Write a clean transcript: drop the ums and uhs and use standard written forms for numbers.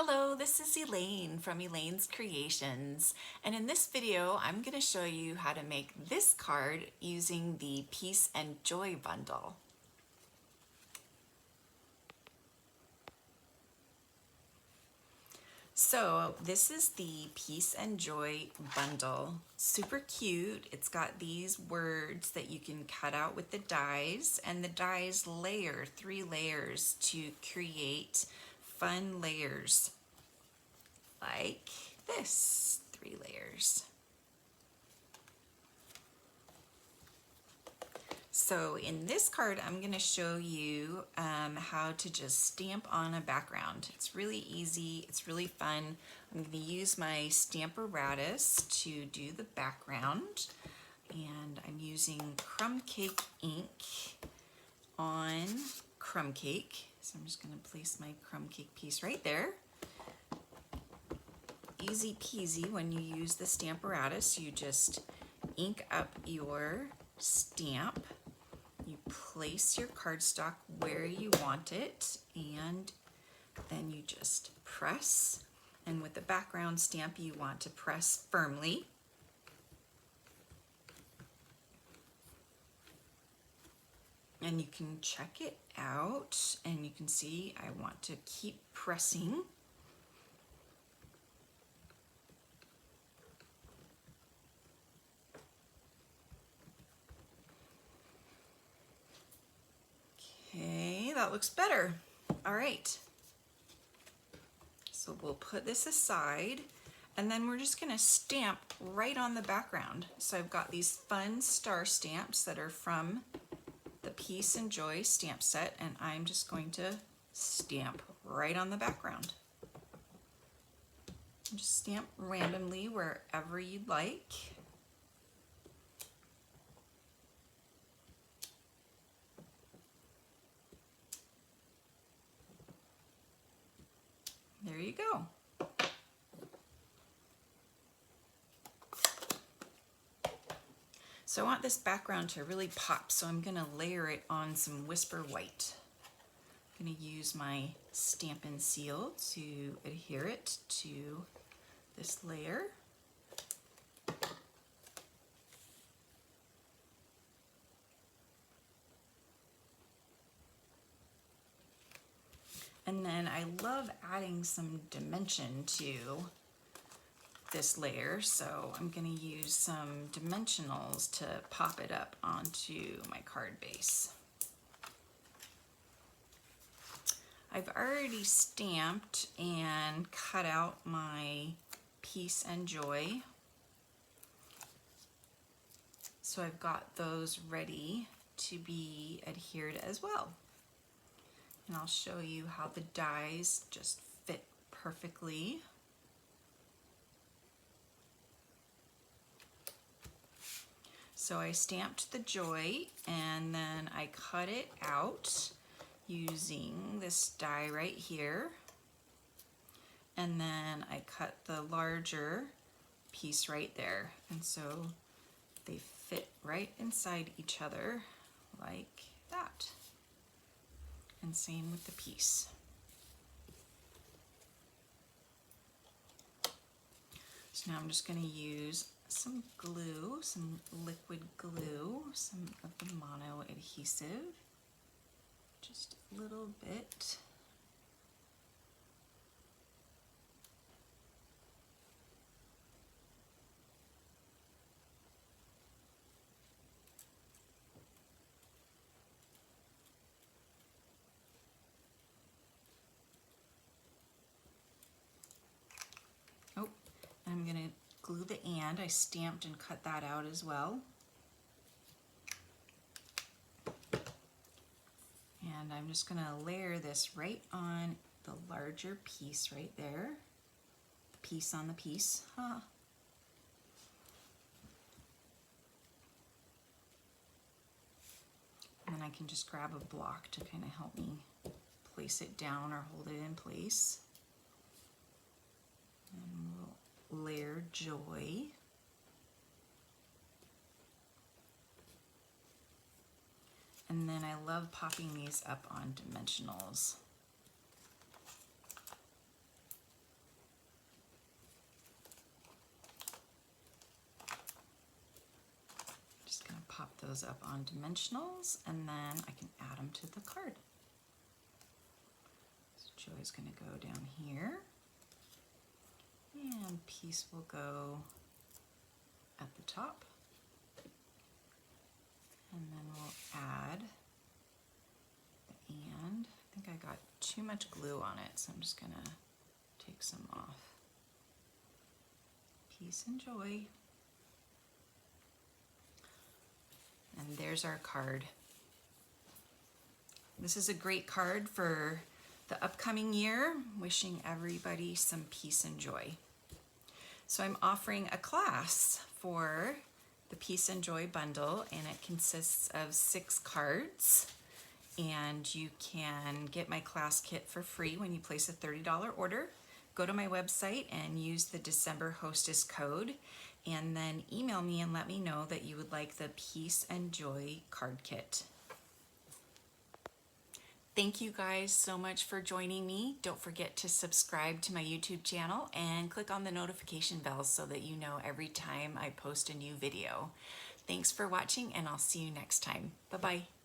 Hello, this is Elaine from Elaine's Creations, and in this video I'm going to show you how to make this card using the Peace and Joy bundle. So this is the Peace and Joy bundle. Super cute. It's got these words that you can cut out with the dies, and the dies layer 3 layers to create fun layers like this, 3 layers. So in this card, I'm going to show you how to just stamp on a background. It's really easy. It's really fun. I'm going to use my Stamparatus to do the background. And I'm using crumb cake ink on crumb cake. So I'm just going to place my crumb cake piece right there. Easy peasy when you use the Stamparatus. You just ink up your stamp. You place your cardstock where you want it, and then you just press. And with the background stamp, you want to press firmly. And you can check it out, and you can see I want to keep pressing. Okay, that looks better. All right. So we'll put this aside, and then we're just going to stamp right on the background. So I've got these fun star stamps that are from the Peace and Joy stamp set, and I'm just going to stamp right on the background. Just stamp randomly wherever you'd like. There you go. So I want this background to really pop, so I'm going to layer it on some Whisper White. I'm going to use my Stampin' Seal to adhere it to this layer. And then I love adding some dimension to this layer, so I'm going to use some dimensionals to pop it up onto my card base. I've already stamped and cut out my Peace and Joy, so I've got those ready to be adhered as well. And I'll show you how the dies just fit perfectly. So I stamped the Joy, and then I cut it out using this die right here. And then I cut the larger piece right there. And so they fit right inside each other like that. And same with the piece. So now I'm just going to use some glue, some liquid glue, some of the mono adhesive, just a little bit. I'm going to glue the and. I stamped and cut that out as well. And I'm just going to layer this right on the larger piece right there. The piece on the piece. Huh. And then I can just grab a block to kind of help me place it down or hold it in place. And we'll layer Joy. And then I love popping these up on dimensionals. those up on dimensionals, and then I can add them to the card. So Joy's going to go down here, and peace will go at the top. And then we'll add the and. I think I got too much glue on it, so I'm just going to take some off. Peace and joy. And there's our card. This is a great card for the upcoming year, wishing everybody some peace and joy. So I'm offering a class for the Peace and Joy bundle, and it consists of 6 cards. And you can get my class kit for free when you place a $30 order. Go to my website and use the December Hostess code, and then email me and let me know that you would like the Peace and Joy card kit. Thank you guys so much for joining me. Don't forget to subscribe to my YouTube channel and click on the notification bell so that you know every time I post a new video. Thanks for watching, and I'll see you next time. Bye-bye.